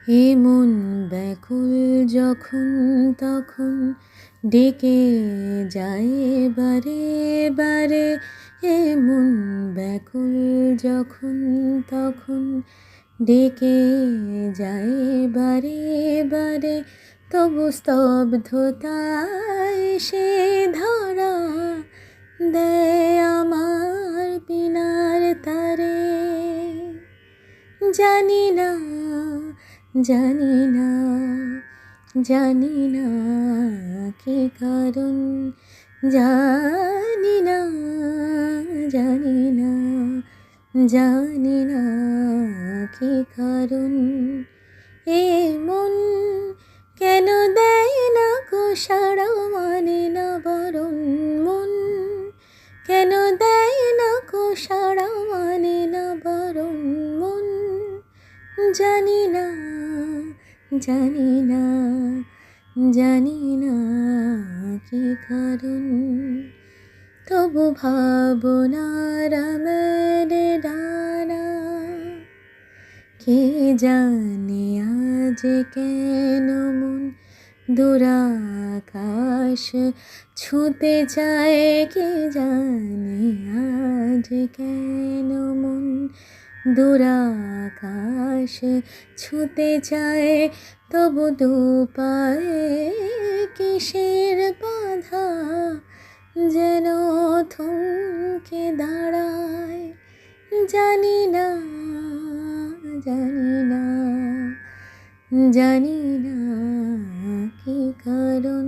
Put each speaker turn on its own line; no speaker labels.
এ মন ব্যাকুল যখন তখন ডেকে যায় বারে বারে। এ মন ব্যাকুল যখন তখন ডেকে যায় বারে বারে। তবু স্তব্ধতায় সে ধরা দেয় আমার পিনার তারে। জানি না জানি না জানি না কি কারণ, জানি না জানি না জানি না কি কারণ। এ মন কেন দেয় না গো সাড়া, মানে না বারণ। মন কেন দেয় না গো সাড়া, মানে না বারণ। মন জানি না জানি না জানি না কি কারণ। তবু ভাবনার মেরে ডানা, কে জানে আজ কেন মন দুরাকাশ ছুঁতে চায়। কে জানে আজ কেন মন দুরাকাশ ছুঁতে চায়। তবু দু পায়ে কিসের বাধা যেন থমকে দাঁড়ায়। জানি না জানি না জানি না কি কারণ।